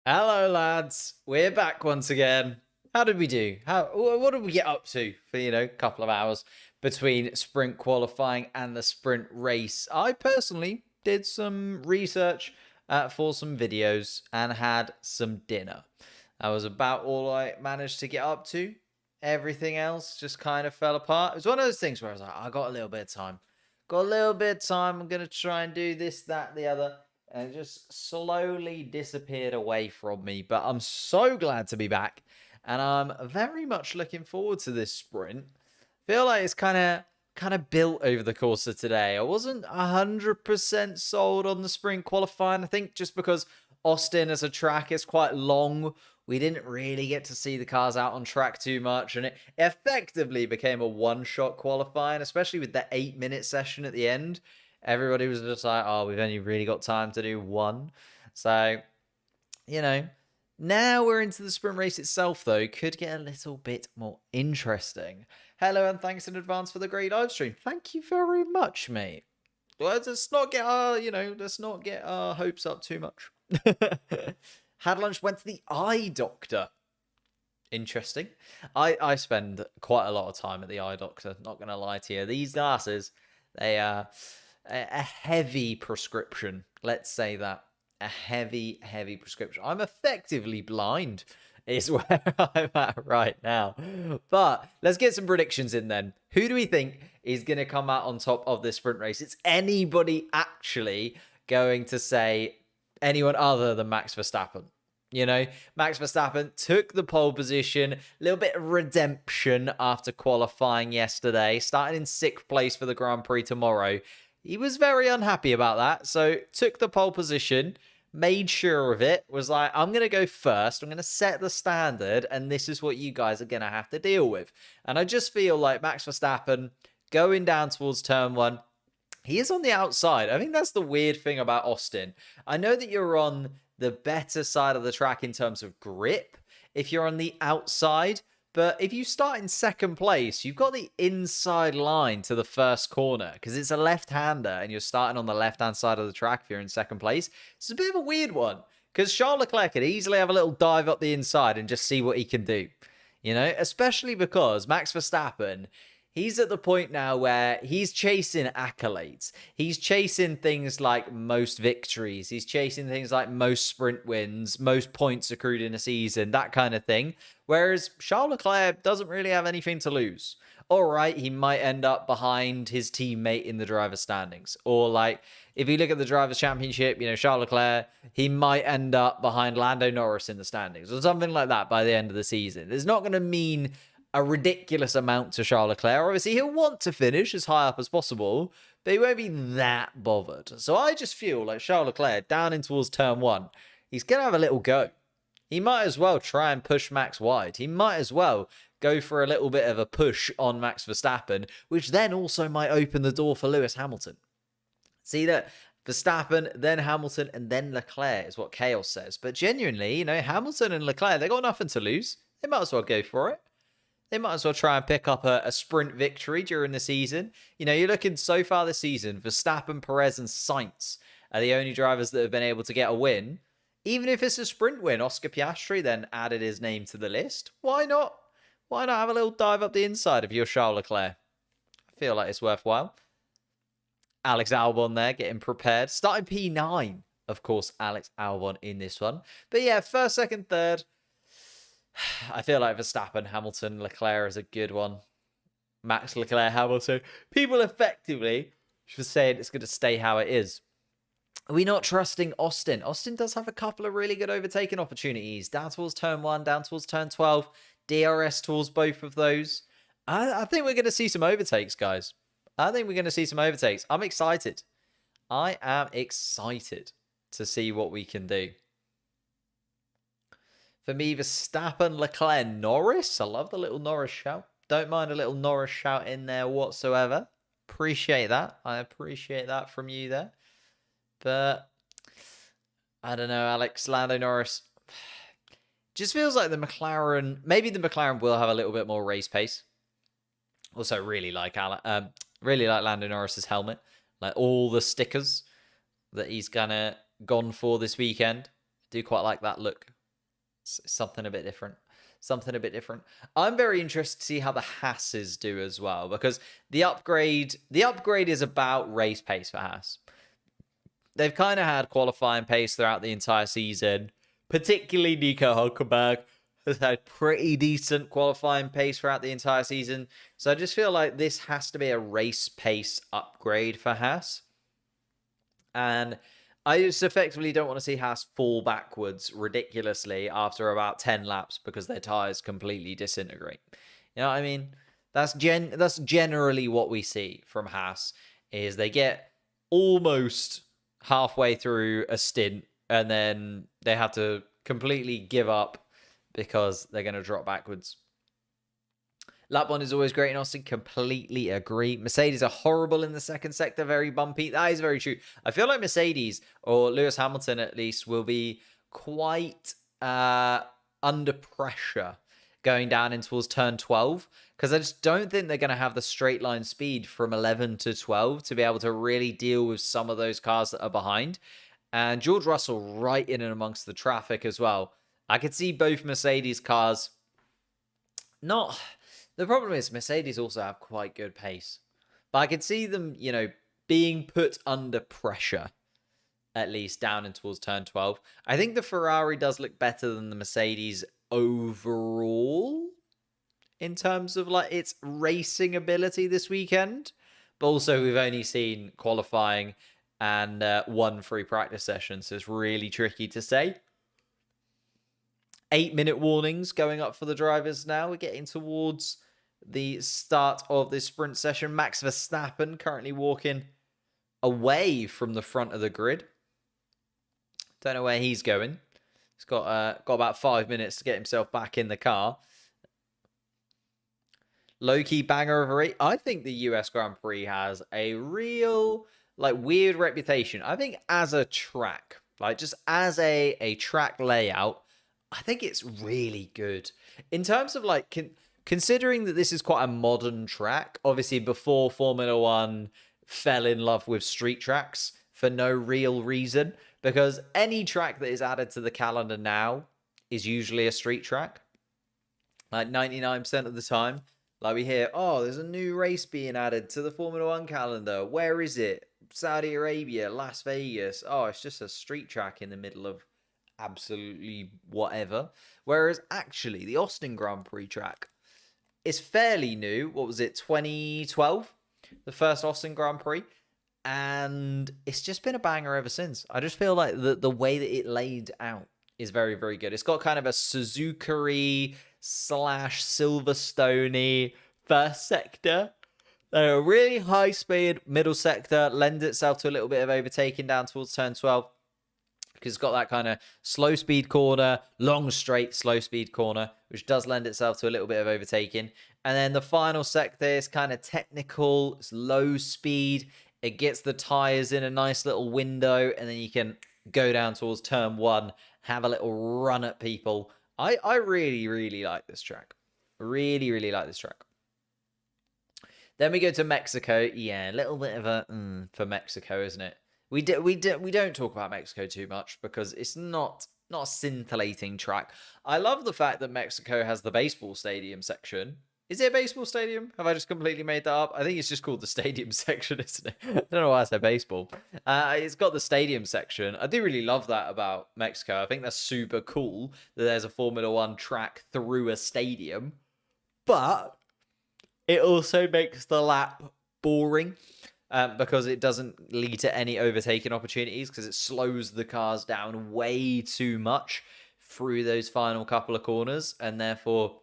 Hello, lads. We're back once again. How did we do? What did we get up to for, a couple of hours between sprint qualifying and the sprint race? I personally did some research for some videos and had some dinner. That was about all I managed to get up to. Everything else just kind of fell apart. It was one of those things where I was like, I got a little bit of time. Got a little bit of time. I'm going to try and do this, that, the other, and it just slowly disappeared away from me. But I'm so glad to be back, and I'm very much looking forward to this sprint. Feel like it's kind of built over the course of today. I wasn't 100% sold on the sprint qualifying. I think just because Austin as a track is quite long, we didn't really get to see the cars out on track too much, and it effectively became a one-shot qualifying, especially with the 8-minute session at the end. Everybody was just like, oh, we've only really got time to do one. So, you know, now we're into the sprint race itself, though. Could get a little bit more interesting. Hello, and thanks in advance for the great live stream. Thank you very much, mate. Well, let's not get our hopes up too much. Had lunch, went to the eye doctor. Interesting. I spend quite a lot of time at the eye doctor, not gonna lie to you. These glasses, they are a heavy prescription. Let's say that. A heavy prescription. I'm effectively blind, is where I'm at right now. But let's get some predictions in then. Who do we think is going to come out on top of this sprint race? It's anybody actually going to say anyone other than Max Verstappen? Max Verstappen took the pole position, a little bit of redemption after qualifying yesterday, starting in 6th place for the Grand Prix tomorrow. He was very unhappy about that, so took the pole position, made sure of it, was like, I'm going to go first, I'm going to set the standard, and this is what you guys are going to have to deal with. And I just feel like Max Verstappen going down towards turn 1, he is on the outside. I think that's the weird thing about Austin. I know that you're on the better side of the track in terms of grip if you're on the outside, but if you start in 2nd place, you've got the inside line to the first corner because it's a left-hander and you're starting on the left-hand side of the track if you're in 2nd place. It's a bit of a weird one because Charles Leclerc could easily have a little dive up the inside and just see what he can do, especially because Max Verstappen, he's at the point now where he's chasing accolades. He's chasing things like most victories. He's chasing things like most sprint wins, most points accrued in a season, that kind of thing. Whereas Charles Leclerc doesn't really have anything to lose. All right, he might end up behind his teammate in the driver's standings. Or like, if you look at the driver's championship, Charles Leclerc, he might end up behind Lando Norris in the standings or something like that by the end of the season. It's not going to mean a ridiculous amount to Charles Leclerc. Obviously, he'll want to finish as high up as possible, but he won't be that bothered. So I just feel like Charles Leclerc, down in towards turn 1, he's going to have a little go. He might as well try and push Max wide. He might as well go for a little bit of a push on Max Verstappen, which then also might open the door for Lewis Hamilton. See that? Verstappen, then Hamilton, and then Leclerc is what Chaos says. But genuinely, Hamilton and Leclerc, they got nothing to lose. They might as well go for it. They might as well try and pick up a sprint victory during the season. You're looking so far this season, Verstappen, Perez, and Sainz are the only drivers that have been able to get a win. Even if it's a sprint win, Oscar Piastri then added his name to the list. Why not? Why not have a little dive up the inside of your Charles Leclerc? I feel like it's worthwhile. Alex Albon there, getting prepared. Starting P9, of course, Alex Albon in this one. But yeah, 1st, 2nd, 3rd. I feel like Verstappen, Hamilton, Leclerc is a good one. Max, Leclerc, Hamilton. People effectively should say it's going to stay how it is. Are we not trusting Austin? Austin does have a couple of really good overtaking opportunities. Down towards turn 1, down towards turn 12. DRS towards both of those. I think we're going to see some overtakes, guys. I think we're going to see some overtakes. I'm excited. I am excited to see what we can do. For me, Verstappen, Leclerc, Norris. I love the little Norris shout. Don't mind a little Norris shout in there whatsoever. Appreciate that. I appreciate that from you there. But I don't know, Alex. Lando Norris just feels like the McLaren. Maybe the McLaren will have a little bit more race pace. Also, really like Lando Norris's helmet, like all the stickers that he's gone for this weekend. Do quite like that look. It's something a bit different. Something a bit different. I'm very interested to see how the Haas's do as well, because the upgrade is about race pace for Haas. They've kind of had qualifying pace throughout the entire season, particularly Nico Hulkenberg has had pretty decent qualifying pace throughout the entire season. So I just feel like this has to be a race pace upgrade for Haas. And I just effectively don't want to see Haas fall backwards ridiculously after about 10 laps because their tyres completely disintegrate. You know what I mean? That's generally what we see from Haas, is they get almost halfway through a stint and then they have to completely give up because they're going to drop backwards. Lap 1 is always great in Austin. Completely agree. Mercedes are horrible in the second sector. Very bumpy. That is very true. I feel like Mercedes, or Lewis Hamilton at least, will be quite under pressure going down in towards turn 12. Because I just don't think they're going to have the straight line speed from 11 to 12 to be able to really deal with some of those cars that are behind. And George Russell right in and amongst the traffic as well. I could see both Mercedes cars not... The problem is Mercedes also have quite good pace. But I could see them, being put under pressure, at least down in towards turn 12. I think the Ferrari does look better than the Mercedes overall in terms of its racing ability this weekend. But also we've only seen qualifying and one free practice session, so it's really tricky to say. 8-minute warnings going up for the drivers now. We're getting towards the start of this sprint session. Max Verstappen currently walking away from the front of the grid. Don't know where he's going. He's got about 5 minutes to get himself back in the car. Low-key banger of a race. I think the US Grand Prix has a real weird reputation. I think as a track, just as a track layout, I think it's really good. In terms of considering that this is quite a modern track, obviously before Formula One fell in love with street tracks for no real reason, because any track that is added to the calendar now is usually a street track. 99% of the time. We hear, oh, there's a new race being added to the Formula One calendar. Where is it? Saudi Arabia, Las Vegas. Oh, it's just a street track in the middle of absolutely whatever. Whereas actually the Austin Grand Prix track is fairly new. What was it, 2012? The first Austin Grand Prix. And it's just been a banger ever since. I just feel like the way that it laid out is very, very good. It's got kind of a Suzuka-y / Silverstone-y first sector. A really high speed middle sector lends itself to a little bit of overtaking down towards turn 12. Because it's got that kind of slow speed corner, long straight slow speed corner, which does lend itself to a little bit of overtaking. And then the final sector is kind of technical, it's low speed. It gets the tires in a nice little window, and then you can go down towards turn 1, have a little run at people. I really, really like this track. Really, really like this track. Then we go to Mexico. Yeah, a little bit of a for Mexico, isn't it? We don't talk about Mexico too much because it's not a scintillating track. I love the fact that Mexico has the baseball stadium section. Is it a baseball stadium? Have I just completely made that up? I think it's just called the stadium section, isn't it? I don't know why I said baseball. It's got the stadium section. I do really love that about Mexico. I think that's super cool that there's a Formula One track through a stadium. But it also makes the lap boring. Because it doesn't lead to any overtaking opportunities, because it slows the cars down way too much through those final couple of corners, and therefore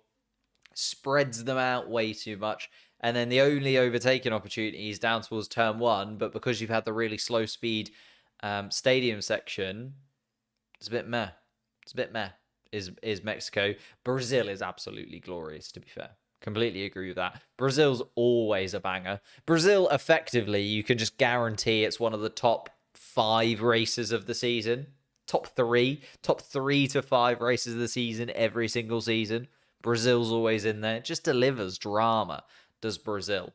spreads them out way too much. And then the only overtaking opportunity is down towards turn 1, but because you've had the really slow speed stadium section, it's a bit meh. It's a bit meh, is Mexico. Brazil is absolutely glorious, to be fair. Completely agree with that. Brazil's always a banger. Brazil, effectively, you can just guarantee it's one of the top 5 races of the season. Top 3 to 5 races of the season every single season. Brazil's always in there. It just delivers drama, does Brazil,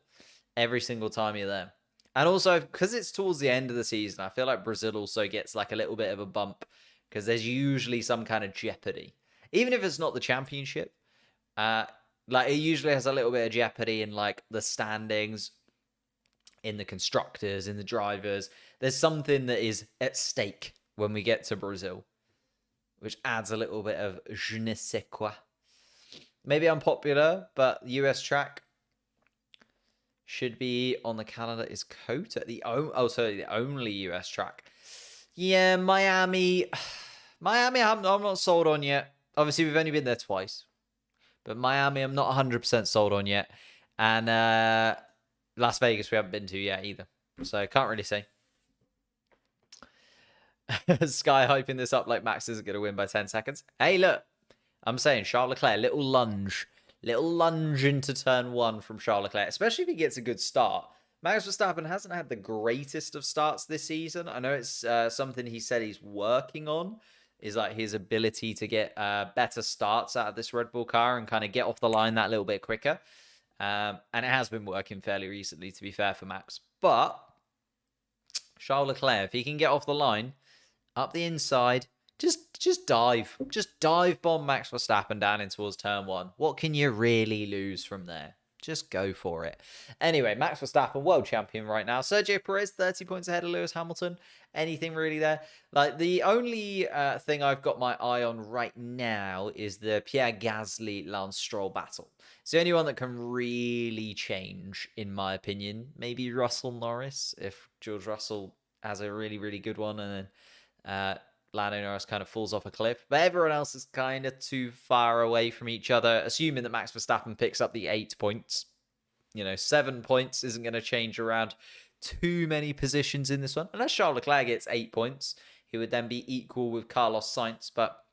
every single time you're there. And also, because it's towards the end of the season, I feel like Brazil also gets a little bit of a bump because there's usually some kind of jeopardy. Even if it's not the championship, like it usually has a little bit of jeopardy in like the standings, in the constructors, in the drivers. There's something that is at stake when we get to Brazil, which adds a little bit of je ne sais quoi. Maybe unpopular, but US track should be on the calendar is COTA. The only US track. Yeah, Miami. Miami, I'm not sold on yet. Obviously, we've only been there twice. But Miami, I'm not 100% sold on yet. And Las Vegas, we haven't been to yet either. So, can't really say. Sky hyping this up like Max isn't going to win by 10 seconds. Hey, look. I'm saying Charles Leclerc, little lunge into turn 1 from Charles Leclerc, especially if he gets a good start. Max Verstappen hasn't had the greatest of starts this season. I know it's something he said he's working on, is like his ability to get better starts out of this Red Bull car and kind of get off the line that little bit quicker. And it has been working fairly recently, to be fair, for Max. But Charles Leclerc, if he can get off the line, up the inside, just dive. Just dive bomb Max Verstappen down in towards turn 1. What can you really lose from there? Just go for it. Anyway, Max Verstappen, world champion right now. Sergio Perez, 30 points ahead of Lewis Hamilton. Anything really there? Like, the only thing I've got my eye on right now is the Pierre Gasly-Lance Stroll battle. It's the only one that can really change, in my opinion. Maybe Russell Norris, if George Russell has a really, really good one, and then Lando Norris kind of falls off a cliff. But everyone else is kind of too far away from each other, assuming that Max Verstappen picks up the 8 points. 7 points isn't going to change around too many positions in this one. Unless Charles Leclerc gets 8 points, he would then be equal with Carlos Sainz. But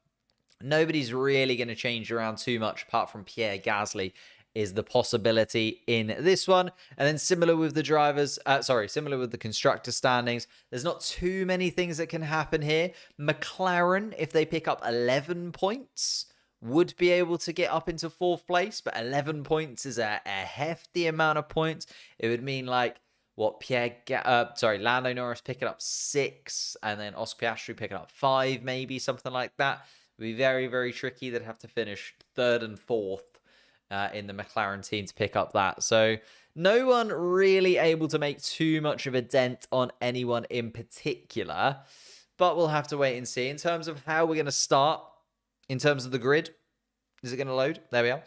nobody's really going to change around too much apart from Pierre Gasly is the possibility in this one. And then similar with the drivers, similar with the constructor standings, there's not too many things that can happen here. McLaren, if they pick up 11 points, would be able to get up into 4th place, but 11 points is a hefty amount of points. It would mean like, Lando Norris picking up 6, and then Oscar Piastri picking up 5, maybe, something like that. It would be very, very tricky. They'd have to finish 3rd and 4th. In the McLaren team to pick up that. So no one really able to make too much of a dent on anyone in particular, but we'll have to wait and see. In terms of how we're going to start, in terms of the grid, is it going to load? There we are.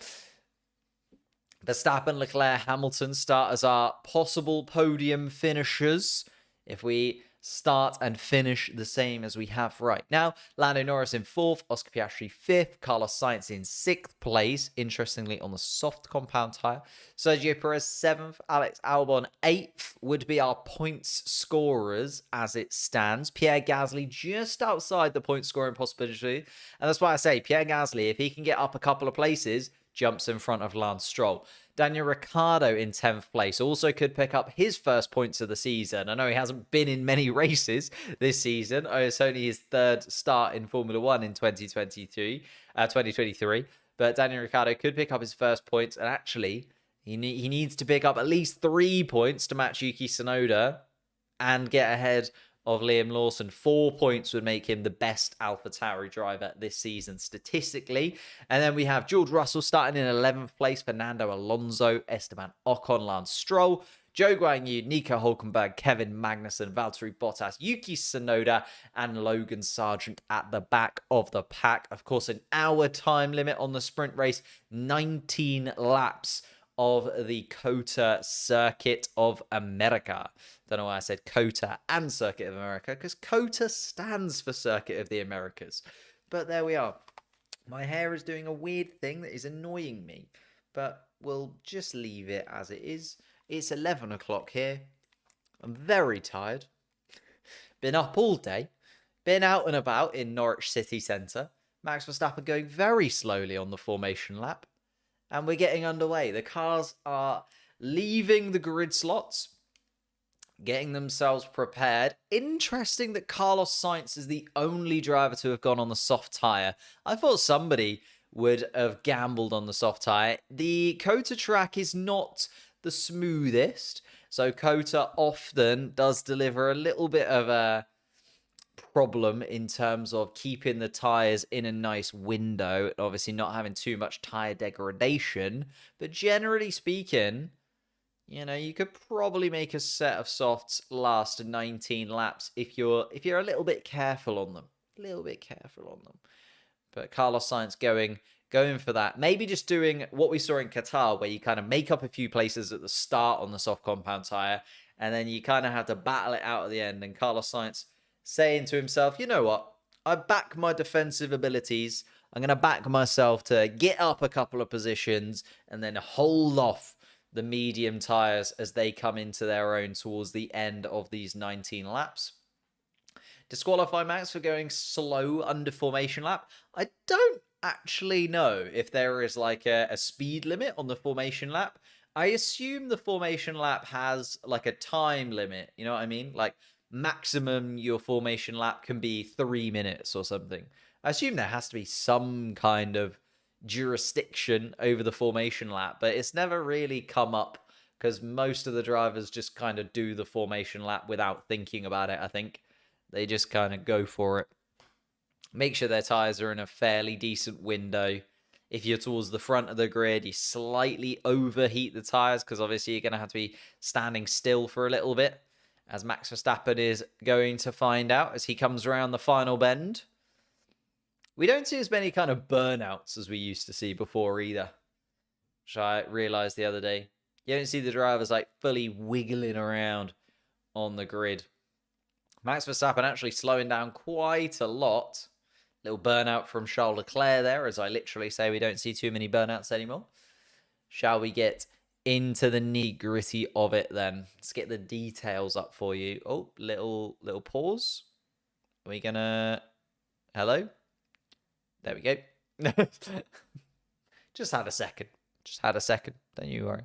Verstappen, Leclerc, Hamilton start as our possible podium finishers. If we start and finish the same as we have right now. Lando Norris in 4th, Oscar Piastri 5th, Carlos Sainz in 6th place, interestingly on the soft compound tyre. Sergio Perez 7th, Alex Albon 8th would be our points scorers as it stands. Pierre Gasly just outside the point scoring possibility. And that's why I say Pierre Gasly, if he can get up a couple of places, jumps in front of Lance Stroll. Daniel Ricciardo in 10th place also could pick up his first points of the season. I know he hasn't been in many races this season. It's only his 3rd start in Formula 1 in 2023. But Daniel Ricciardo could pick up his first points. And actually, he needs to pick up at least 3 points to match Yuki Tsunoda and get ahead of Liam Lawson. 4 points would make him the best AlphaTauri driver this season statistically. And then we have George Russell starting in 11th place, Fernando Alonso, Esteban Ocon, Lance Stroll, Zhou Guanyu, Nico Hulkenberg, Kevin Magnussen, Valtteri Bottas, Yuki Tsunoda, and Logan Sargent at the back of the pack. Of course, an hour time limit on the sprint race, 19 laps of the COTA Circuit of America. Don't know why I said COTA and Circuit of America, because COTA stands for Circuit of the Americas. But there we are. My hair is doing a weird thing that is annoying me, but we'll just leave it as it is. It's 11 o'clock here. I'm very tired. Been up all day. Been out and about in Norwich City Centre. Max Verstappen going very slowly on the formation lap. And we're getting underway. The cars are leaving the grid slots, getting themselves prepared. Interesting that Carlos Sainz is the only driver to have gone on the soft tyre. I thought somebody would have gambled on the soft tyre. The COTA track is not the smoothest, so COTA often does deliver a little bit of a problem in terms of keeping the tires in a nice window, and obviously not having too much tire degradation. But generally speaking, you know, you could probably make a set of softs last 19 laps if you're a little bit careful on them. A little bit careful on them. But Carlos Sainz going for that. Maybe just doing what we saw in Qatar, where you kind of make up a few places at the start on the soft compound tire, and then you kind of have to battle it out at the end. And Carlos Sainz saying to himself, you know what? I back my defensive abilities. I'm going to back myself to get up a couple of positions and then hold off the medium tires as they come into their own towards the end of these 19 laps. Disqualify Max for going slow under formation lap. I don't actually know if there is like a speed limit on the formation lap. I assume the formation lap has like a time limit. You know what I mean? Like maximum your formation lap can be 3 minutes or something. I assume there has to be some kind of jurisdiction over the formation lap, but it's never really come up because most of the drivers just kind of do the formation lap without thinking about it, I think. They just kind of go for it. Make sure their tires are in a fairly decent window. If you're towards the front of the grid, you slightly overheat the tires because obviously you're going to have to be standing still for a little bit, as Max Verstappen is going to find out as he comes around the final bend. We don't see as many kind of burnouts as we used to see before either, which I realized the other day. You don't see the drivers like fully wiggling around on the grid. Max Verstappen actually slowing down quite a lot. Little burnout from Charles Leclerc there, as I literally say we don't see too many burnouts anymore. Shall we get into the nitty-gritty of it then? Let's get the details up for you. Oh, little pause. Are we gonna... Hello? There we go. Just had a second. Don't you worry.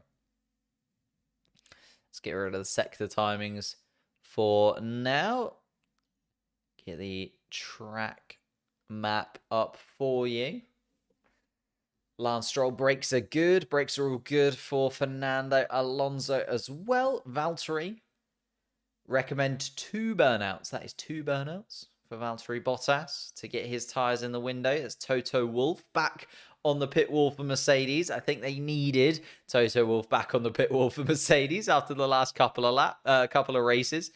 Let's get rid of the sector timings for now. Get the track map up for you. Lance Stroll brakes are good. Brakes are all good for Fernando Alonso as well. Valtteri recommend 2 burnouts. That is 2 burnouts for Valtteri Bottas to get his tyres in the window. That's Toto Wolff back on the pit wall for Mercedes. I think they needed Toto Wolff back on the pit wall for Mercedes after the last couple of races.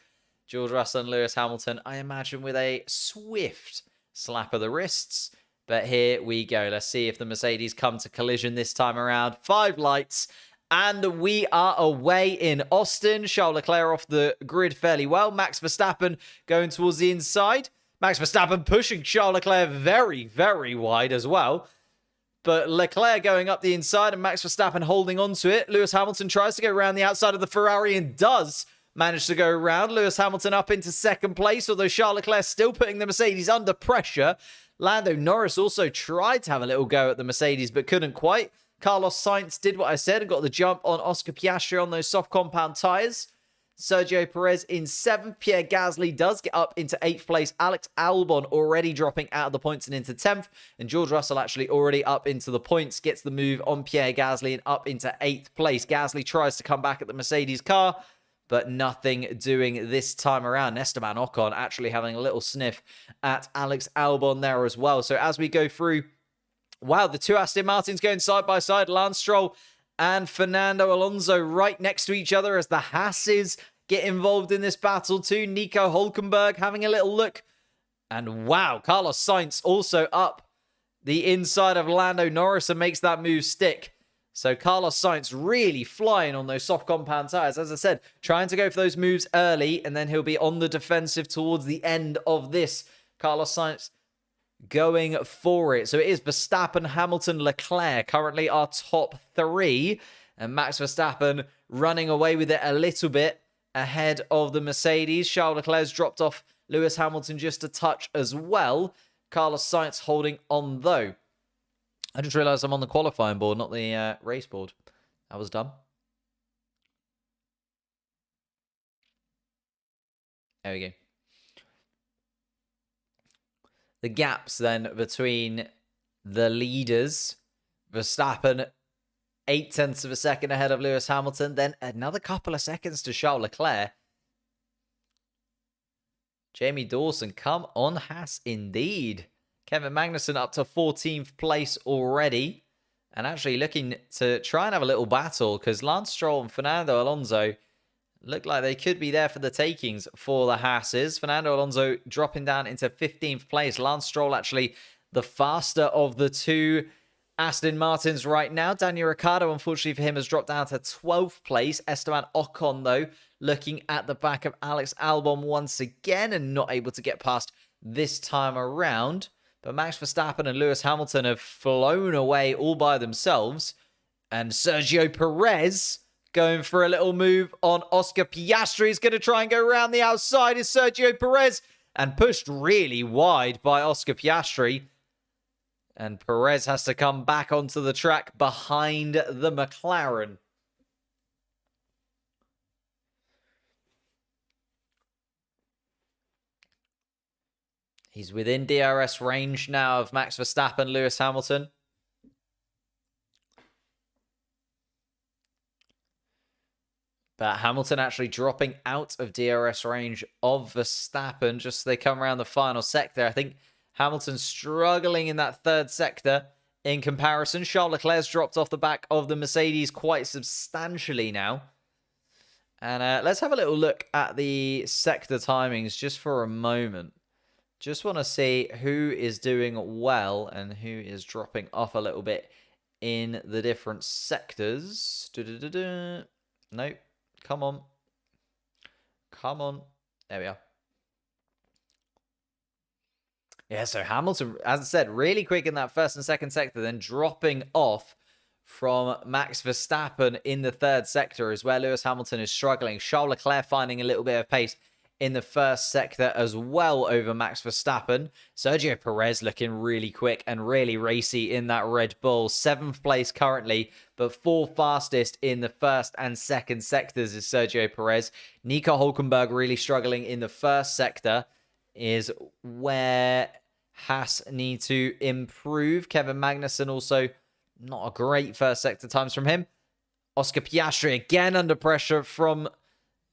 George Russell and Lewis Hamilton, I imagine, with a swift slap of the wrists. But here we go. Let's see if the Mercedes come to collision this time around. 5 lights, and we are away in Austin. Charles Leclerc off the grid fairly well. Max Verstappen going towards the inside. Max Verstappen pushing Charles Leclerc very, very wide as well. But Leclerc going up the inside and Max Verstappen holding on to it. Lewis Hamilton tries to go around the outside of the Ferrari and does manage to go around. Lewis Hamilton up into second place, although Charles Leclerc still putting the Mercedes under pressure. Lando Norris also tried to have a little go at the Mercedes, but couldn't quite. Carlos Sainz did what I said and got the jump on Oscar Piastri on those soft compound tyres. Sergio Perez in 7th. Pierre Gasly does get up into 8th place. Alex Albon already dropping out of the points and into 10th. And George Russell actually already up into the points. Gets the move on Pierre Gasly and up into 8th place. Gasly tries to come back at the Mercedes car, but nothing doing this time around. Esteban Ocon actually having a little sniff at Alex Albon there as well. So as we go through, wow, the 2 Aston Martins going side by side. Lance Stroll and Fernando Alonso right next to each other as the Hasses get involved in this battle too. Nico Hulkenberg having a little look. And wow, Carlos Sainz also up the inside of Lando Norris and makes that move stick. So Carlos Sainz really flying on those soft compound tyres. As I said, trying to go for those moves early, and then he'll be on the defensive towards the end of this. Carlos Sainz going for it. So it is Verstappen, Hamilton, Leclerc currently our top 3. And Max Verstappen running away with it a little bit ahead of the Mercedes. Charles Leclerc's dropped off Lewis Hamilton just a touch as well. Carlos Sainz holding on though. I just realised I'm on the qualifying board, not the race board. That was dumb. There we go. The gaps then between the leaders. Verstappen, 0.8 of a second ahead of Lewis Hamilton. Then another couple of seconds to Charles Leclerc. Jamie Dawson, come on, Haas, indeed. Kevin Magnussen up to 14th place already. And actually looking to try and have a little battle because Lance Stroll and Fernando Alonso look like they could be there for the takings for the Haases. Fernando Alonso dropping down into 15th place. Lance Stroll actually the faster of the two Aston Martins right now. Daniel Ricciardo, unfortunately for him, has dropped down to 12th place. Esteban Ocon, though, looking at the back of Alex Albon once again and not able to get past this time around. But Max Verstappen and Lewis Hamilton have flown away all by themselves. And Sergio Perez going for a little move on Oscar Piastri. He's going to try and go around the outside. Is Sergio Perez and pushed really wide by Oscar Piastri. And Perez has to come back onto the track behind the McLaren. He's within DRS range now of Max Verstappen, Lewis Hamilton. But Hamilton actually dropping out of DRS range of Verstappen just so they come around the final sector. I think Hamilton struggling in that third sector in comparison. Charles Leclerc's dropped off the back of the Mercedes quite substantially now. And let's have a little look at the sector timings just for a moment. Just want to see who is doing well and who is dropping off a little bit in the different sectors. Nope. Come on. Come on. There we are. Yeah, so Hamilton, as I said, really quick in that first and second sector, then dropping off from Max Verstappen in the third sector is where Lewis Hamilton is struggling. Charles Leclerc finding a little bit of pace in the first sector as well over Max Verstappen. Sergio Perez looking really quick and really racy in that Red Bull. 7th place currently, but 4th fastest in the first and second sectors is Sergio Perez. Nico Hulkenberg really struggling in the first sector is where Haas need to improve. Kevin Magnussen also not a great first sector times from him. Oscar Piastri again under pressure from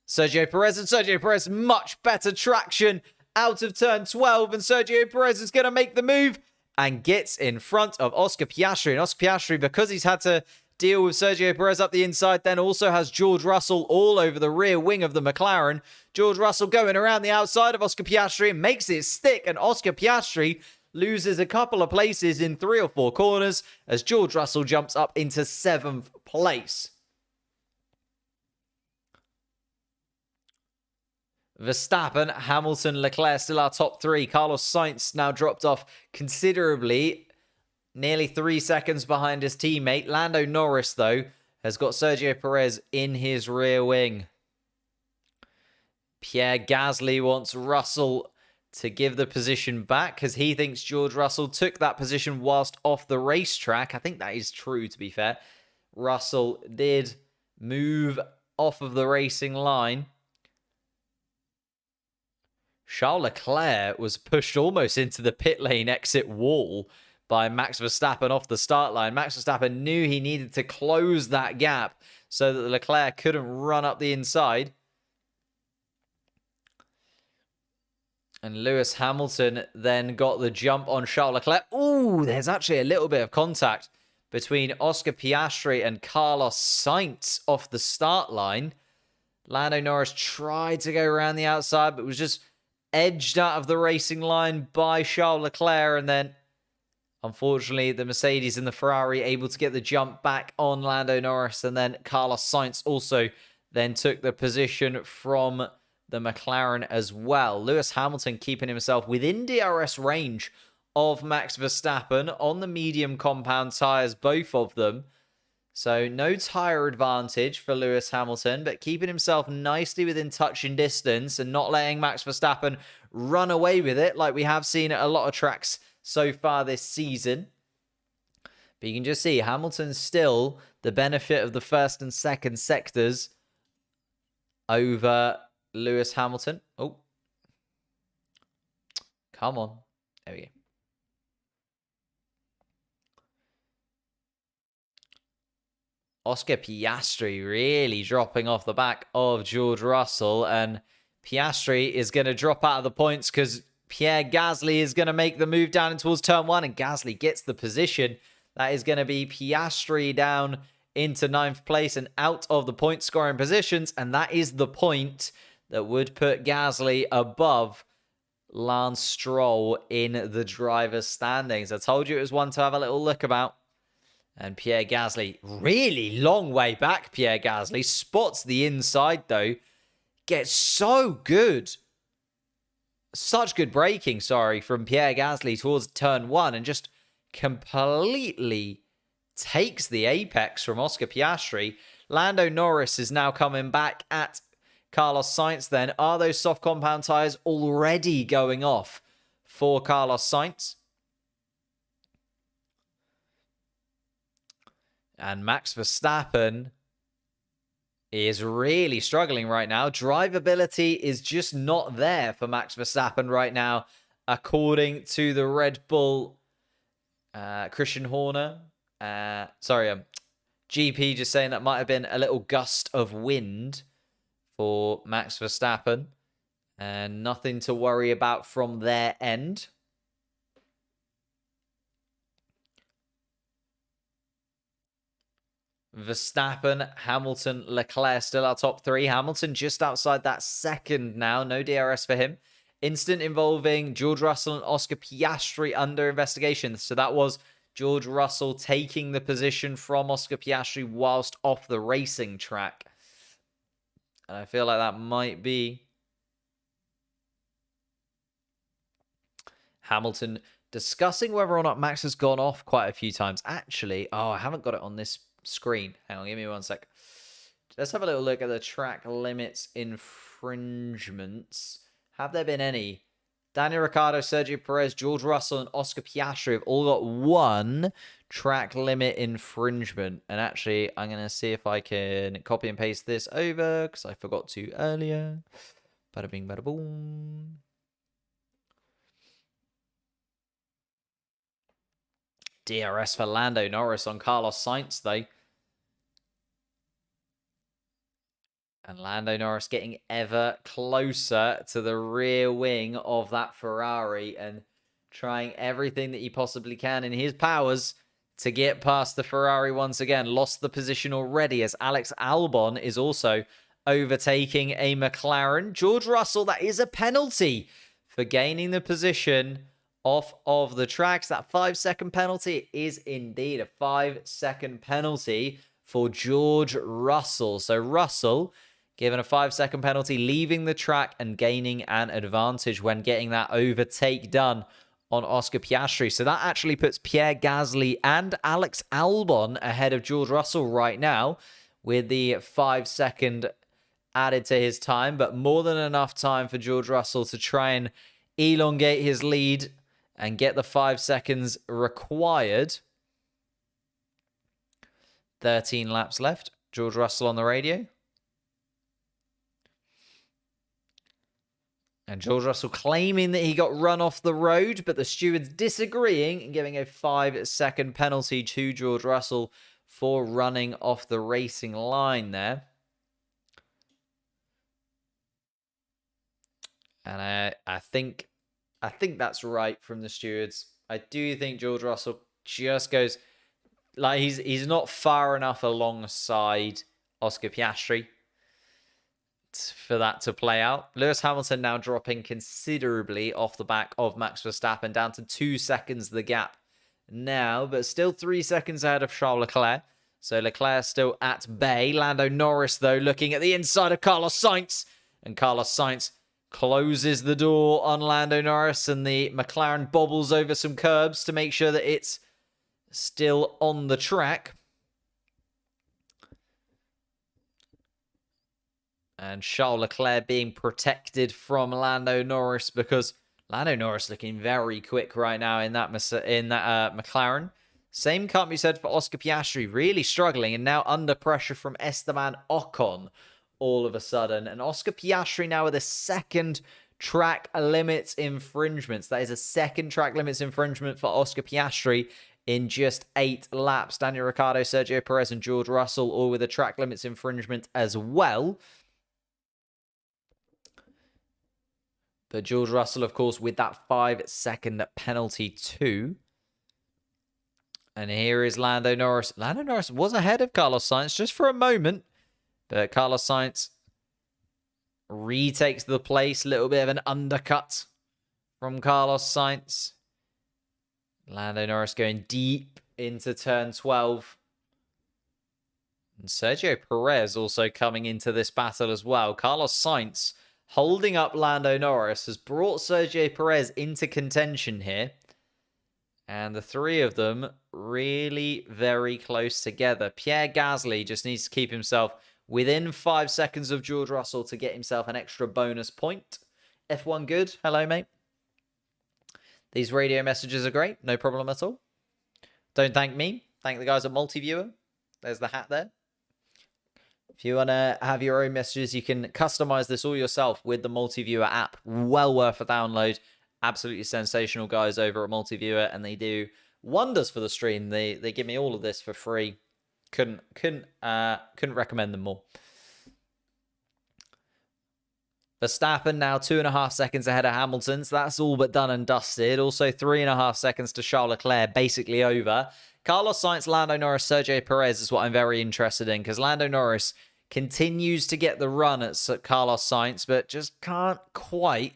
Sergio Perez, and Sergio Perez much better traction out of turn 12, and Sergio Perez is going to make the move and gets in front of Oscar Piastri. And Oscar Piastri, because he's had to deal with Sergio Perez up the inside, then also has George Russell all over the rear wing of the McLaren. George Russell going around the outside of Oscar Piastri and makes it stick, and Oscar Piastri loses a couple of places in 3 or 4 corners as George Russell jumps up into 7th place. Verstappen, Hamilton, Leclerc still our top 3. Carlos Sainz now dropped off considerably, nearly 3 seconds behind his teammate. Lando Norris, though, has got Sergio Perez in his rear wing. Pierre Gasly wants Russell to give the position back because he thinks George Russell took that position whilst off the racetrack. I think that is true, to be fair. Russell did move off of the racing line. Charles Leclerc was pushed almost into the pit lane exit wall by Max Verstappen off the start line. Max Verstappen knew he needed to close that gap so that Leclerc couldn't run up the inside. And Lewis Hamilton then got the jump on Charles Leclerc. Ooh, there's actually a little bit of contact between Oscar Piastri and Carlos Sainz off the start line. Lando Norris tried to go around the outside, but was just edged out of the racing line by Charles Leclerc. And then, unfortunately, the Mercedes and the Ferrari able to get the jump back on Lando Norris. And then Carlos Sainz also then took the position from the McLaren as well. Lewis Hamilton keeping himself within DRS range of Max Verstappen on the medium compound tyres, both of them. So no tyre advantage for Lewis Hamilton, but keeping himself nicely within touching distance and not letting Max Verstappen run away with it like we have seen at a lot of tracks so far this season. But you can just see Hamilton's still the benefit of the first and second sectors over Lewis Hamilton. Oh. Come on. There we go. Oscar Piastri really dropping off the back of George Russell, and Piastri is going to drop out of the points because Pierre Gasly is going to make the move down towards turn 1, and Gasly gets the position. That is going to be Piastri down into 9th place and out of the point scoring positions, and that is the point that would put Gasly above Lance Stroll in the driver's standings. I told you it was one to have a little look about. And Pierre Gasly, really long way back, Pierre Gasly, spots the inside though, gets so good. Such good braking, from Pierre Gasly towards turn 1 and just completely takes the apex from Oscar Piastri. Lando Norris is now coming back at Carlos Sainz then. Are those soft compound tyres already going off for Carlos Sainz? And Max Verstappen is really struggling right now. Drivability is just not there for Max Verstappen right now, according to the Red Bull Christian Horner. GP just saying that might have been a little gust of wind for Max Verstappen. And nothing to worry about from their end. Verstappen, Hamilton, Leclerc still our top 3. Hamilton just outside that second now. No DRS for him. Incident involving George Russell and Oscar Piastri under investigation. So that was George Russell taking the position from Oscar Piastri whilst off the racing track. And I feel like that might be Hamilton discussing whether or not Max has gone off quite a few times. Actually, I haven't got it on this screen. Hang on, give me one sec. Let's have a little look at the track limits infringements. Have there been any? Daniel Ricciardo, Sergio Perez, George Russell, and Oscar Piastri have all got one track limit infringement. And actually, I'm going to see if I can copy and paste this over because I forgot to earlier. Bada bing, bada boom. DRS for Lando Norris on Carlos Sainz, though. And Lando Norris getting ever closer to the rear wing of that Ferrari and trying everything that he possibly can in his powers to get past the Ferrari once again. Lost the position already as Alex Albon is also overtaking a McLaren. George Russell, that is a penalty for gaining the position off of the tracks. That 5-second penalty is indeed a 5-second penalty for George Russell. So Russell given a 5-second penalty, leaving the track and gaining an advantage when getting that overtake done on Oscar Piastri. So that actually puts Pierre Gasly and Alex Albon ahead of George Russell right now with the 5-second added to his time, but more than enough time for George Russell to try and elongate his lead and get the 5 seconds required. 13 laps left. George Russell on the radio. And George Russell claiming that he got run off the road, but the stewards disagreeing and giving a 5-second penalty to George Russell for running off the racing line there. And I think that's right from the stewards. I do think George Russell just goes like he's not far enough alongside Oscar Piastri for that to play out. Lewis Hamilton now dropping considerably off the back of Max Verstappen, down to 2 seconds the gap now, but still 3 seconds ahead of Charles Leclerc. So Leclerc still at bay. Lando Norris, though, looking at the inside of Carlos Sainz, and Carlos Sainz closes the door on Lando Norris, and the McLaren bobbles over some curbs to make sure that it's still on the track. And Charles Leclerc being protected from Lando Norris because Lando Norris looking very quick right now in that McLaren. Same can't be said for Oscar Piastri, really struggling and now under pressure from Esteban Ocon all of a sudden. And Oscar Piastri now with a second track limits infringements. That is a second track limits infringement for Oscar Piastri in just 8 laps. Daniel Ricciardo, Sergio Perez, and George Russell all with a track limits infringement as well. But George Russell, of course, with that 5-second penalty too. And here is Lando Norris. Lando Norris was ahead of Carlos Sainz just for a moment. But Carlos Sainz retakes the place. A little bit of an undercut from Carlos Sainz. Lando Norris going deep into turn 12. And Sergio Perez also coming into this battle as well. Carlos Sainz holding up Lando Norris has brought Sergio Perez into contention here. And the three of them really very close together. Pierre Gasly just needs to keep himself within 5 seconds of George Russell to get himself an extra bonus point. F1 good. Hello, mate. These radio messages are great. No problem at all. Don't thank me. Thank the guys at Multiviewer. There's the hat there. If you want to have your own messages, you can customize this all yourself with the Multiviewer app. Well worth a download. Absolutely sensational guys over at Multiviewer, and they do wonders for the stream. They give me all of this for free. Couldn't recommend them more. Verstappen now 2.5 seconds ahead of Hamilton, so that's all but done and dusted. Also 3.5 seconds to Charles Leclerc, basically over. Carlos Sainz, Lando Norris, Sergio Perez is what I'm very interested in, because Lando Norris continues to get the run at Carlos Sainz, but just can't quite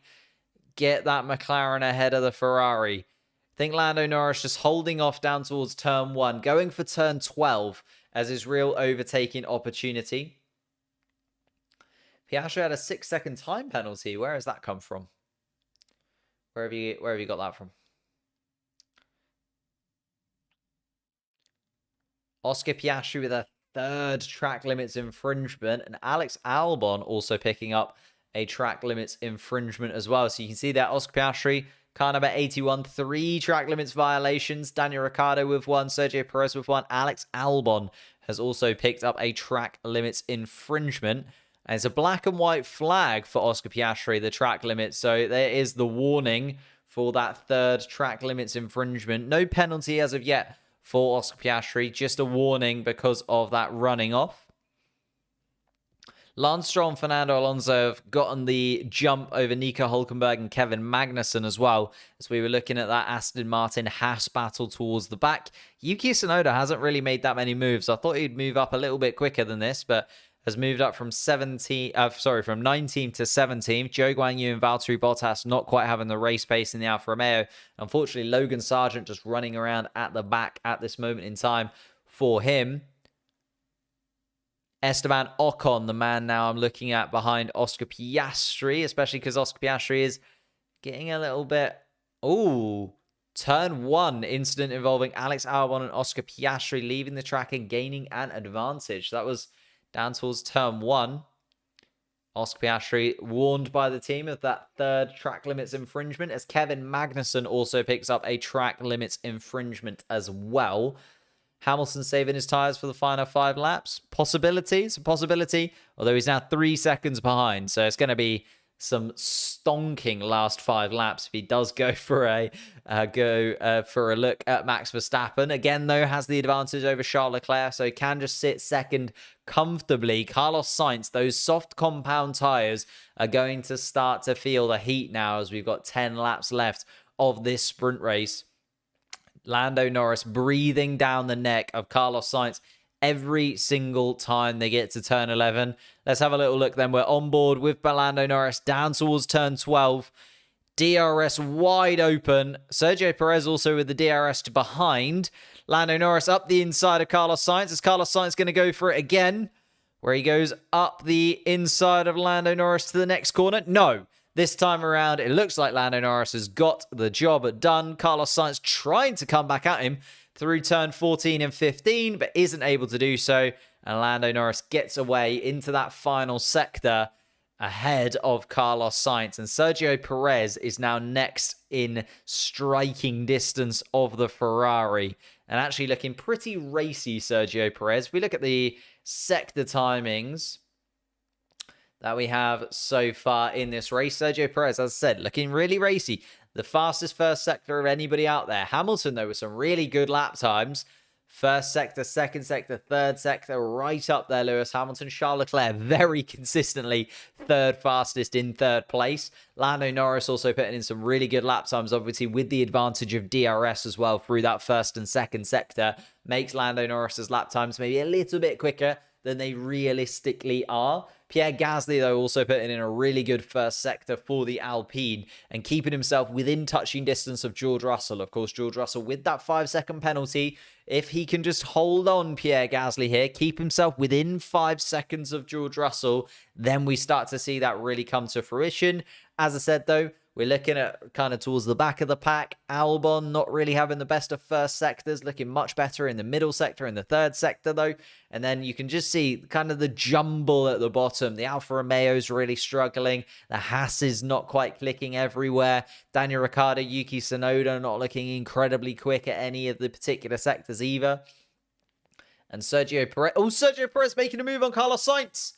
get that McLaren ahead of the Ferrari. I think Lando Norris just holding off down towards turn 1, going for turn 12 as his real overtaking opportunity. Piastri had a 6-second time penalty. Where has that come from? Where have you got that from? Oscar Piastri with a 3rd track limits infringement, and Alex Albon also picking up a track limits infringement as well. So you can see that Oscar Piastri, car number 81, 3 track limits violations. Daniel Ricciardo with 1, Sergio Perez with 1. Alex Albon has also picked up a track limits infringement. And it's a black and white flag for Oscar Piastri, the track limit. So there is the warning for that 3rd track limits infringement. No penalty as of yet for Oscar Piastri, just a warning because of that running off. Lance Stroll and Fernando Alonso have gotten the jump over Nico Hülkenberg and Kevin Magnussen as well, as we were looking at that Aston Martin Haas battle towards the back. Yuki Tsunoda hasn't really made that many moves. I thought he'd move up a little bit quicker than this, but has moved up from 19th to 17th. Zhou Guanyu and Valtteri Bottas not quite having the race pace in the Alfa Romeo. Unfortunately, Logan Sargent just running around at the back at this moment in time for him. Esteban Ocon, the man now I'm looking at behind Oscar Piastri, especially because Oscar Piastri is getting a little bit... Ooh, turn 1 incident involving Alex Albon and Oscar Piastri leaving the track and gaining an advantage. That was down towards turn 1. Oscar Piastri warned by the team of that 3rd track limits infringement, as Kevin Magnussen also picks up a track limits infringement as well. Hamilton saving his tyres for the final 5 laps. Possibility, it's a possibility, although he's now 3 seconds behind. So it's going to be some stonking last 5 laps if he does go for a look at Max Verstappen. Again, though, has the advantage over Charles Leclerc, so he can just sit second comfortably. Carlos Sainz, those soft compound tyres are going to start to feel the heat now as we've got 10 laps left of this sprint race. Lando Norris breathing down the neck of Carlos Sainz every single time they get to turn 11. Let's have a little look then. We're on board with Lando Norris down towards turn 12. DRS wide open. Sergio Perez also with the DRS to behind. Lando Norris up the inside of Carlos Sainz. Is Carlos Sainz going to go for it again? Where he goes up the inside of Lando Norris to the next corner? No. This time around, it looks like Lando Norris has got the job done. Carlos Sainz trying to come back at him through turn 14 and 15, but isn't able to do so. And Lando Norris gets away into that final sector ahead of Carlos Sainz. And Sergio Perez is now next in striking distance of the Ferrari. And actually looking pretty racy, Sergio Perez. If we look at the sector timings that we have so far in this race, Sergio Perez, as I said, looking really racy. The fastest first sector of anybody out there. Hamilton, though, with some really good lap times. First sector, second sector, third sector, right up there, Lewis Hamilton. Charles Leclerc very consistently third fastest in third place. Lando Norris also putting in some really good lap times, obviously with the advantage of DRS as well through that first and second sector. Makes Lando Norris's lap times maybe a little bit quicker than they realistically are. Pierre Gasly, though, also putting in a really good first sector for the Alpine and keeping himself within touching distance of George Russell. Of course, George Russell with that 5-second penalty. If he can just hold on, Pierre Gasly here, keep himself within 5 seconds of George Russell, then we start to see that really come to fruition. As I said, though, we're looking at kind of towards the back of the pack. Albon not really having the best of first sectors, looking much better in the middle sector, in the third sector, though. And then you can just see kind of the jumble at the bottom. The Alfa Romeo's really struggling. The Haas is not quite clicking everywhere. Daniel Ricciardo, Yuki Tsunoda not looking incredibly quick at any of the particular sectors either. And Sergio Perez. Oh, Sergio Perez making a move on Carlos Sainz.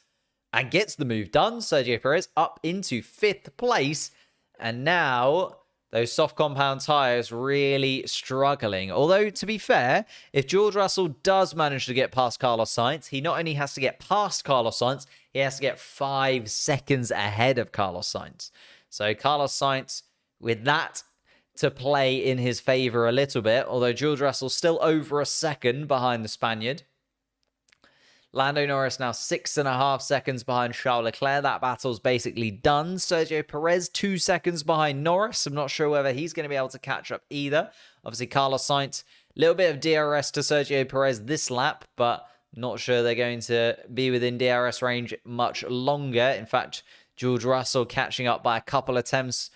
And gets the move done. Sergio Perez up into 5th place. And now, those soft compound tyres really struggling. Although, to be fair, if George Russell does manage to get past Carlos Sainz, he not only has to get past Carlos Sainz, he has to get 5 seconds ahead of Carlos Sainz. So Carlos Sainz, with that to play in his favour a little bit, although George Russell's still over a second behind the Spaniard. Lando Norris now 6.5 seconds behind Charles Leclerc. That battle's basically done. Sergio Perez 2 seconds behind Norris. I'm not sure whether he's going to be able to catch up either. Obviously, Carlos Sainz, a little bit of DRS to Sergio Perez this lap, but not sure they're going to be within DRS range much longer. In fact, George Russell catching up by a couple attempts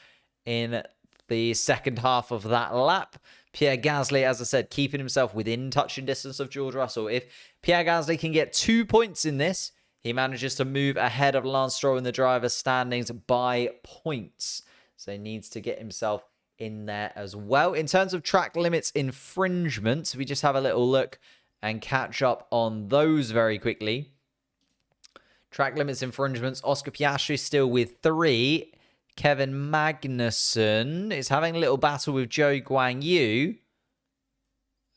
in the second half of that lap. Pierre Gasly, as I said, keeping himself within touching distance of George Russell. If Pierre Gasly can get 2 points in this, he manages to move ahead of Lance Stroll in the driver's standings by points. So he needs to get himself in there as well. In terms of track limits infringements, we just have a little look and catch up on those very quickly. Track limits infringements, Oscar Piastri still with 3. Kevin Magnussen is having a little battle with Zhou Guanyu.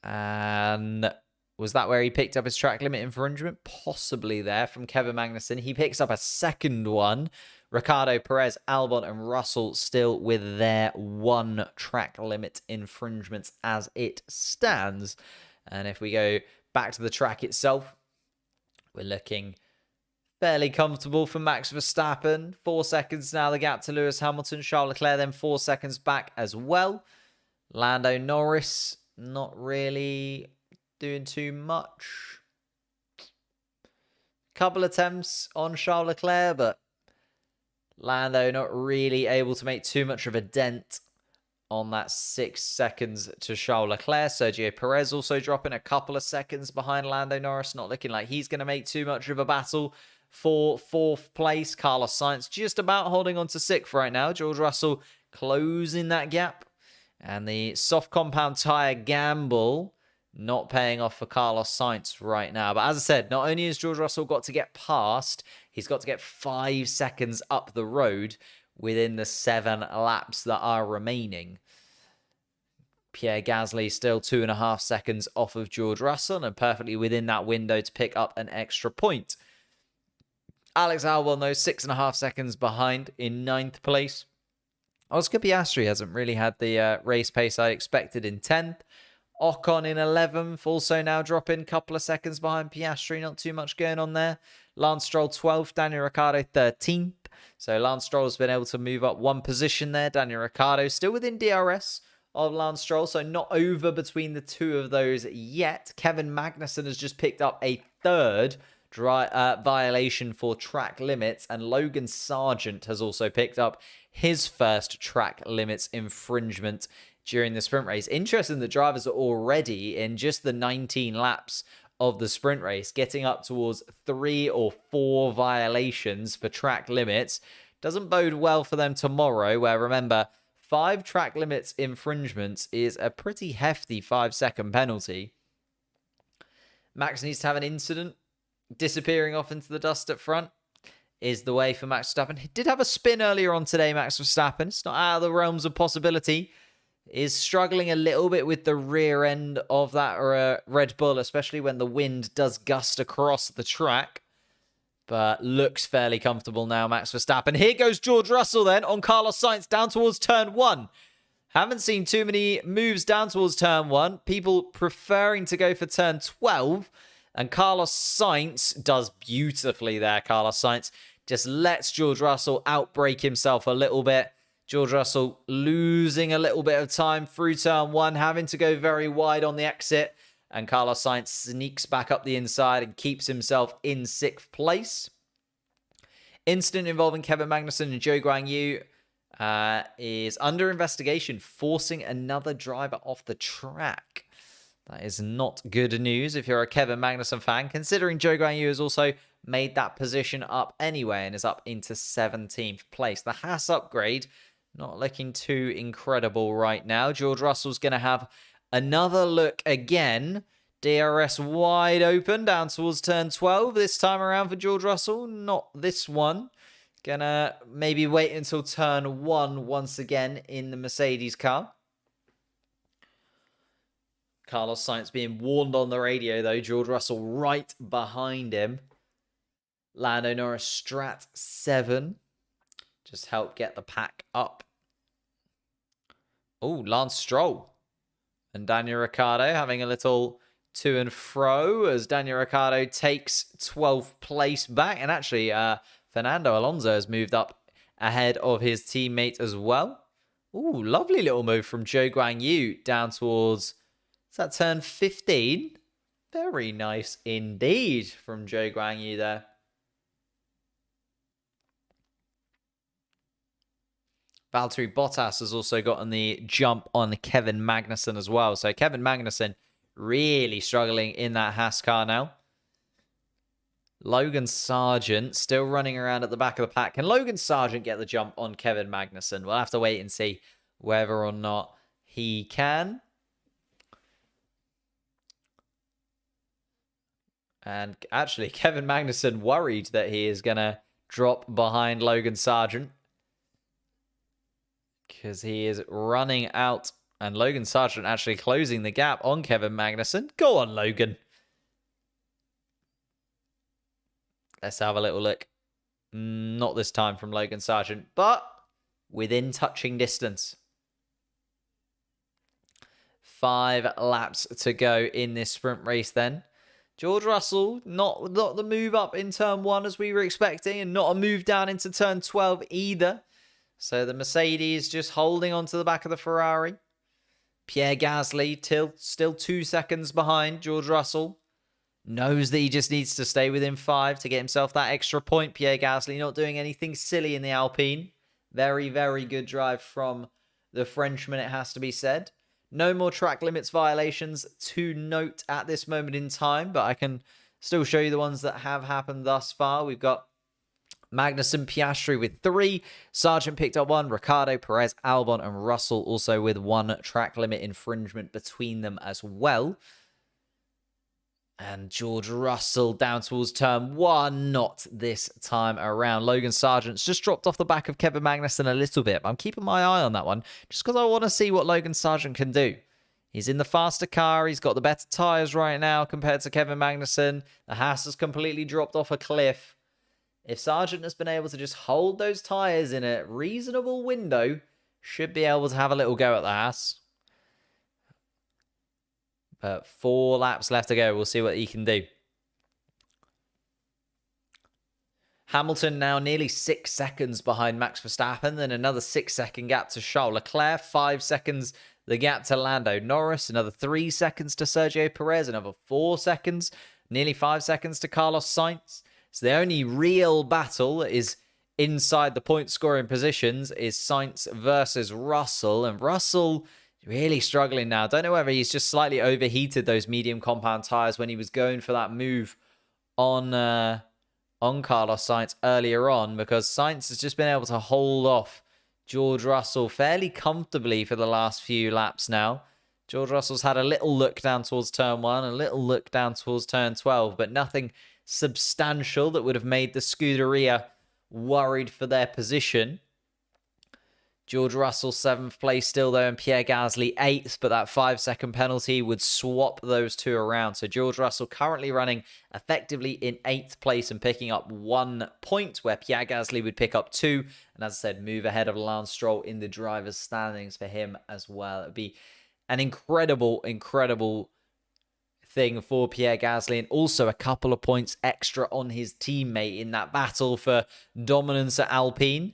And was that where he picked up his track limit infringement? Possibly there from Kevin Magnussen. He picks up a second one. Ricciardo, Perez, Albon and Russell still with their 1 track limit infringements as it stands. And if we go back to the track itself, we're looking fairly comfortable for Max Verstappen. 4 seconds now, the gap to Lewis Hamilton. Charles Leclerc then 4 seconds back as well. Lando Norris not really doing too much. Couple attempts on Charles Leclerc, but Lando not really able to make too much of a dent on that 6 seconds to Charles Leclerc. Sergio Perez also dropping a couple of seconds behind Lando Norris. Not looking like he's going to make too much of a battle for 4th place. Carlos Sainz just about holding on to 6th right now. George Russell closing that gap. And the soft compound tyre gamble not paying off for Carlos Sainz right now. But as I said, not only has George Russell got to get past, he's got to get 5 seconds up the road within the 7 laps that are remaining. Pierre Gasly still 2.5 seconds off of George Russell and perfectly within that window to pick up an extra point. Alex Albon, though, 6.5 seconds behind in 9th place. Oscar Piastri hasn't really had the race pace I expected in 10th. Ocon in 11th, also now dropping a couple of seconds behind Piastri. Not too much going on there. Lance Stroll 12th, Daniel Ricciardo 13th. So Lance Stroll's been able to move up 1 position there. Daniel Ricciardo still within DRS of Lance Stroll, so not over between the 2 of those yet. Kevin Magnussen has just picked up a 3rd violation for track limits, and Logan Sargent has also picked up his 1st track limits infringement during the sprint race. Interesting that drivers are already in just the 19 laps of the sprint race getting up towards 3 or 4 violations for track limits. Doesn't bode well for them tomorrow, where, remember, 5 track limits infringements is a pretty hefty 5-second penalty. Max needs to have an incident. Disappearing off into the dust up front is the way for Max Verstappen. He did have a spin earlier on today, Max Verstappen. It's not out of the realms of possibility is struggling a little bit with the rear end of that Red Bull, especially when the wind does gust across the track. But looks fairly comfortable now, Max Verstappen. Here goes George Russell then on Carlos Sainz down towards turn 1. Haven't seen too many moves down towards turn 1. People preferring to go for turn 12. And Carlos Sainz does beautifully there, Carlos Sainz. Just lets George Russell outbrake himself a little bit. George Russell losing a little bit of time through turn 1, having to go very wide on the exit. And Carlos Sainz sneaks back up the inside and keeps himself in 6th place. Incident involving Kevin Magnussen and Zhou Guanyu is under investigation, forcing another driver off the track. That is not good news if you're a Kevin Magnussen fan, considering Zhou Guanyu has also made that position up anyway and is up into 17th place. The Haas upgrade not looking too incredible right now. George Russell's going to have another look again. DRS wide open down towards turn 12 this time around for George Russell. Not this one. Gonna maybe wait until turn 1 once again in the Mercedes car. Carlos Sainz being warned on the radio though. George Russell right behind him. Lando Norris strat 7. Just help get the pack up. Oh, Lance Stroll and Daniel Ricciardo having a little to and fro as Daniel Ricciardo takes 12th place back. And actually, Fernando Alonso has moved up ahead of his teammate as well. Ooh, lovely little move from Zhou Guanyu down towards, is that turn 15? Very nice indeed from Zhou Guanyu there. Valtteri Bottas has also gotten the jump on Kevin Magnussen as well. So Kevin Magnussen really struggling in that Haas car now. Logan Sargent still running around at the back of the pack. Can Logan Sargent get the jump on Kevin Magnussen? We'll have to wait and see whether or not he can. And actually, Kevin Magnussen worried that he is going to drop behind Logan Sargent, because he is running out, and Logan Sargent actually closing the gap on Kevin Magnussen. Go on, Logan. Let's have a little look. Not this time from Logan Sargent, but within touching distance. 5 laps to go in this sprint race then. George Russell, not the move up in turn 1 as we were expecting, and not a move down into turn 12 either. So the Mercedes just holding on to the back of the Ferrari. Pierre Gasly still 2 seconds behind George Russell. Knows that he just needs to stay within 5 to get himself that extra point. Pierre Gasly not doing anything silly in the Alpine. Very, very good drive from the Frenchman, it has to be said. No more track limits violations to note at this moment in time, but I can still show you the ones that have happened thus far. We've got Magnussen, Piastri with 3. Sargent picked up 1. Ricciardo, Perez, Albon, and Russell also with 1 track limit infringement between them as well. And George Russell down towards turn 1. Not this time around. Logan Sargent's just dropped off the back of Kevin Magnussen a little bit. I'm keeping my eye on that one just because I want to see what Logan Sargent can do. He's in the faster car. He's got the better tyres right now compared to Kevin Magnussen. The Haas has completely dropped off a cliff. If Sargent has been able to just hold those tyres in a reasonable window, should be able to have a little go at the Haas. But 4 laps left to go. We'll see what he can do. Hamilton now nearly 6 seconds behind Max Verstappen. Then another 6-second gap to Charles Leclerc. 5 seconds the gap to Lando Norris. Another 3 seconds to Sergio Perez. Another 4 seconds. Nearly 5 seconds to Carlos Sainz. So the only real battle that is inside the point scoring positions is Sainz versus Russell. And Russell really struggling now. Don't know whether he's just slightly overheated those medium compound tyres when he was going for that move on Carlos Sainz earlier on, because Sainz has just been able to hold off George Russell fairly comfortably for the last few laps now. George Russell's had a little look down towards turn 1, a little look down towards turn 12, but nothing substantial that would have made the Scuderia worried for their position. George Russell 7th place still though, and Pierre Gasly 8th, but that 5-second penalty would swap those two around. So George Russell currently running effectively in 8th place and picking up 1 point, where Pierre Gasly would pick up 2. And as I said, move ahead of Lance Stroll in the driver's standings for him as well. It would be an incredible thing for Pierre Gasly, and also a couple of points extra on his teammate in that battle for dominance at Alpine.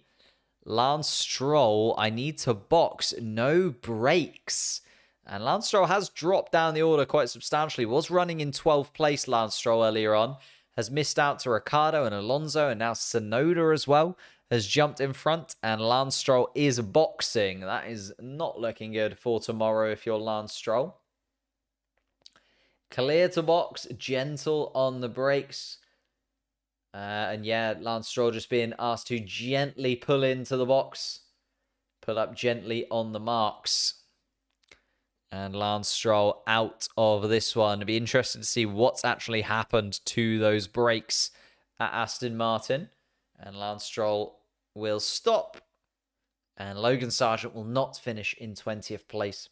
Lance Stroll, I need to box, no brakes. And Lance Stroll has dropped down the order quite substantially. Was running in 12th place, Lance Stroll, earlier on. Has missed out to Ricciardo and Alonso, and now Tsunoda as well has jumped in front. And Lance Stroll is boxing. That is not looking good for tomorrow if you're Lance Stroll. Clear to box, gentle on the brakes. And yeah, Lance Stroll just being asked to gently pull into the box. Pull up gently on the marks. And Lance Stroll out of this one. It'd be interesting to see what's actually happened to those brakes at Aston Martin. And Lance Stroll will stop. And Logan Sargeant will not finish in 20th place.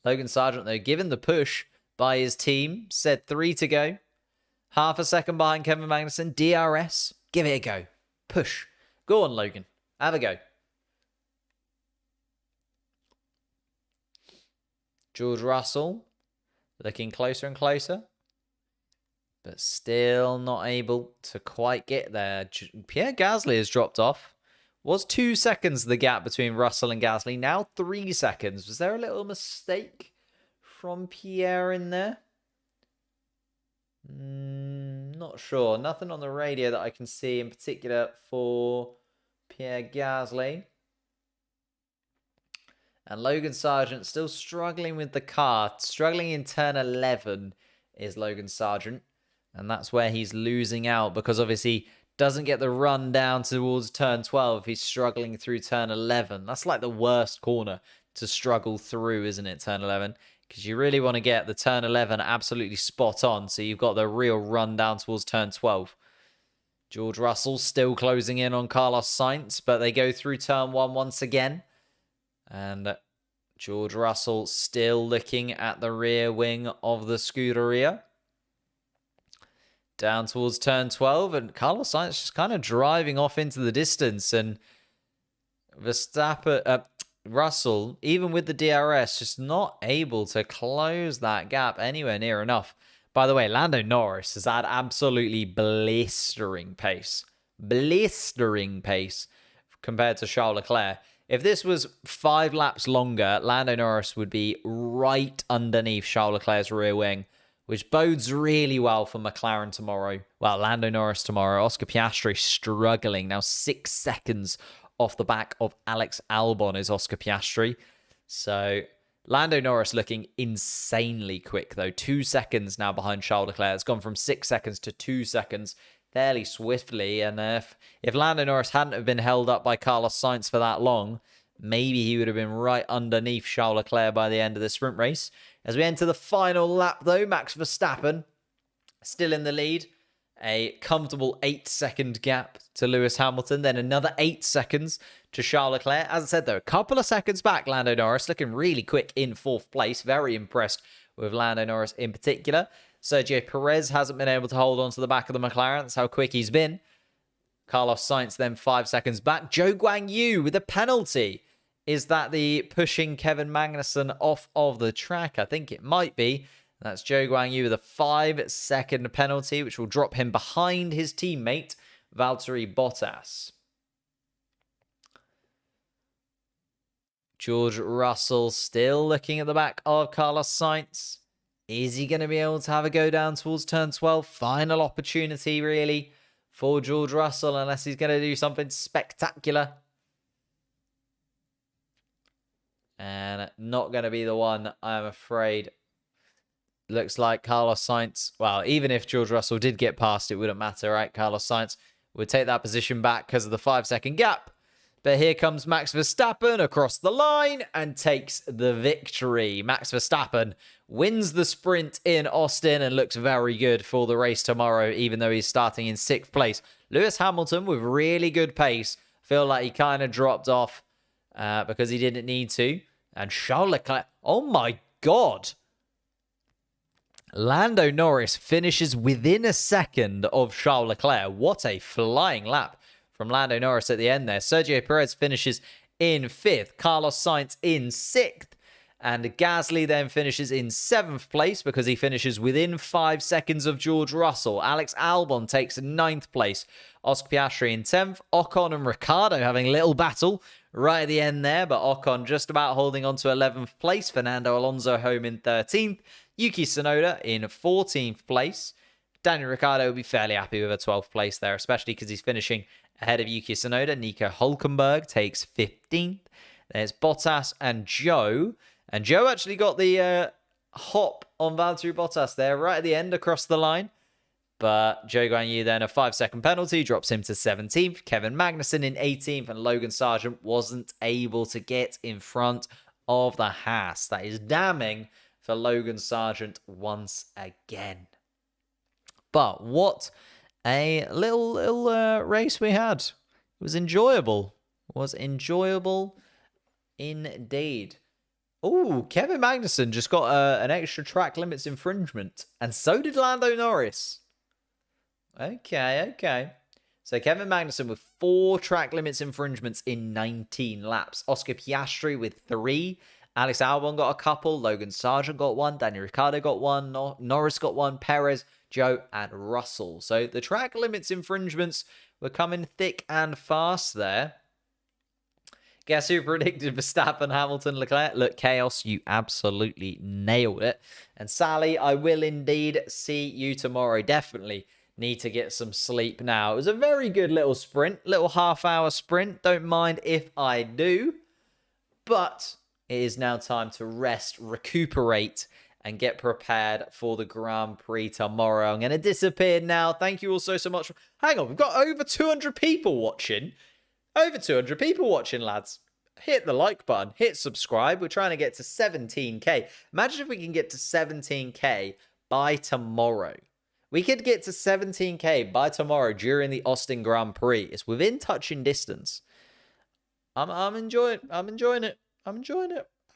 Logan Sargeant, though, given the push by his team, said 3 to go. Half a second behind Kevin Magnussen. DRS. Give it a go. Push. Go on, Logan. Have a go. George Russell looking closer and closer, but still not able to quite get there. Pierre Gasly has dropped off. Was 2 seconds the gap between Russell and Gasly. Now 3 seconds. Was there a little mistake from Pierre in there? Not sure. Nothing on the radio that I can see in particular for Pierre Gasly. And Logan Sargeant still struggling with the car. Struggling in turn 11 is Logan Sargeant. And that's where he's losing out, because obviously doesn't get the run down towards turn 12. He's struggling through turn 11. That's like the worst corner to struggle through, isn't it, turn 11? Because you really want to get the turn 11 absolutely spot on, so you've got the real run down towards turn 12. George Russell still closing in on Carlos Sainz, but they go through turn 1 once again. And George Russell still looking at the rear wing of the Scuderia. Down towards turn 12, and Carlos Sainz just kind of driving off into the distance, and Russell, even with the DRS, just not able to close that gap anywhere near enough. By the way, Lando Norris has had absolutely blistering pace. Blistering pace compared to Charles Leclerc. If this was 5 laps longer, Lando Norris would be right underneath Charles Leclerc's rear wing, which bodes really well for McLaren tomorrow. Well, Lando Norris tomorrow. Oscar Piastri struggling. Now 6 seconds off the back of Alex Albon is Oscar Piastri. So Lando Norris looking insanely quick, though. 2 seconds now behind Charles Leclerc. It's gone from 6 seconds to 2 seconds fairly swiftly. And if Lando Norris hadn't have been held up by Carlos Sainz for that long, maybe he would have been right underneath Charles Leclerc by the end of the sprint race. As we enter the final lap, though, Max Verstappen still in the lead. A comfortable 8-second gap to Lewis Hamilton. Then another 8 seconds to Charles Leclerc. As I said, though, a couple of seconds back, Lando Norris looking really quick in 4th place. Very impressed with Lando Norris in particular. Sergio Perez hasn't been able to hold on to the back of the McLaren. That's how quick he's been. Carlos Sainz then 5 seconds back. Zhou Guanyu with a penalty. Is that the pushing Kevin Magnussen off of the track? I think it might be. That's Zhou Guanyu with a 5-second penalty, which will drop him behind his teammate, Valtteri Bottas. George Russell still looking at the back of Carlos Sainz. Is he going to be able to have a go down towards turn 12? Final opportunity, really, for George Russell, unless he's going to do something spectacular. And not going to be the one, I'm afraid. Looks like Carlos Sainz, well, even if George Russell did get past, it wouldn't matter, right? Carlos Sainz would take that position back because of the 5-second gap. But here comes Max Verstappen across the line and takes the victory. Max Verstappen wins the sprint in Austin and looks very good for the race tomorrow, even though he's starting in 6th place. Lewis Hamilton with really good pace Feel like he kind of dropped off because he didn't need to. And Charles Leclerc, oh my God. Lando Norris finishes within a second of Charles Leclerc. What a flying lap from Lando Norris at the end there. Sergio Perez finishes in 5th. Carlos Sainz in 6th. And Gasly then finishes in 7th place because he finishes within 5 seconds of George Russell. Alex Albon takes 9th place. Oscar Piastri in 10th. Ocon and Ricciardo having a little battle right at the end there, but Ocon just about holding on to 11th place. Fernando Alonso home in 13th. Yuki Tsunoda in 14th place. Daniel Ricciardo will be fairly happy with a 12th place there, especially because he's finishing ahead of Yuki Tsunoda. Nico Hülkenberg takes 15th. There's Bottas and Joe. And Joe actually got the hop on Valtteri Bottas there right at the end across the line. But Joe Guan Yu then a 5-second penalty drops him to 17th. Kevin Magnussen in 18th. And Logan Sargent wasn't able to get in front of the Haas. That is damning for Logan Sargent once again. But what a little race we had. It was enjoyable. It was enjoyable indeed. Oh, Kevin Magnussen just got an extra track limits infringement. And so did Lando Norris. Okay. So Kevin Magnussen with 4 track limits infringements in 19 laps. Oscar Piastri with 3. Alex Albon got a couple. Logan Sargent got 1. Daniel Ricciardo got 1. Norris got 1. Perez, Joe, and Russell. So the track limits infringements were coming thick and fast there. Guess who predicted Verstappen, Hamilton, Leclerc? Look, Chaos, you absolutely nailed it. And Sally, I will indeed see you tomorrow. Definitely need to get some sleep now. It was a very good little sprint, little half-hour sprint. Don't mind if I do. But it is now time to rest, recuperate, and get prepared for the Grand Prix tomorrow. I'm going to disappear now. Thank you all so much. Hang on, we've got over 200 people watching. Over 200 people watching, lads. Hit the like button. Hit subscribe. We're trying to get to 17k. Imagine if we can get to 17k by tomorrow. We could get to 17k by tomorrow during the Austin Grand Prix. It's within touching distance. I'm enjoying it. I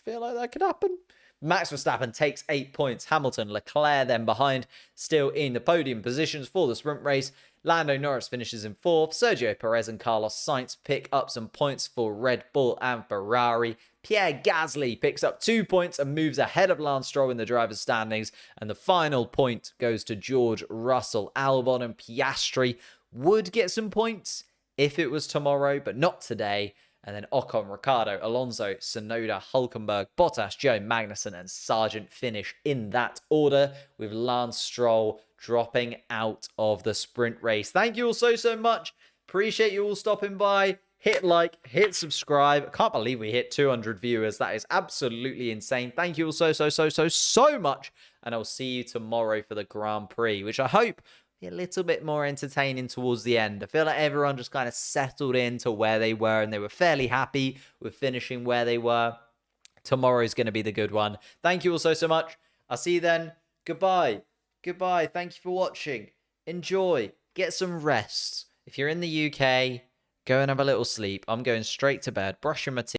feel like that could happen. Max Verstappen takes 8 points. Hamilton, Leclerc then behind, still in the podium positions for the sprint race. Lando Norris finishes in 4th. Sergio Perez and Carlos Sainz pick up some points for Red Bull and Ferrari. Pierre Gasly picks up 2 points and moves ahead of Lance Stroll in the drivers' standings. And the final point goes to George Russell. Albon and Piastri would get some points if it was tomorrow, but not today. And then Ocon, Ricciardo, Alonso, Tsunoda, Hülkenberg, Bottas, Joe, Magnussen, and Sargent finish in that order, with Lance Stroll dropping out of the sprint race. Thank you all so much. Appreciate you all stopping by. Hit like, hit subscribe. Can't believe we hit 200 viewers. That is absolutely insane. Thank you all so much. And I'll see you tomorrow for the Grand Prix, which I hope a little bit more entertaining towards the end. I feel like everyone just kind of settled into where they were and they were fairly happy with finishing where they were. Tomorrow's going to be the good one. Thank you all so much. I'll see you then. Goodbye. Thank you for watching. Enjoy. Get some rest. If you're in the UK, go and have a little sleep. I'm going straight to bed, brushing my teeth.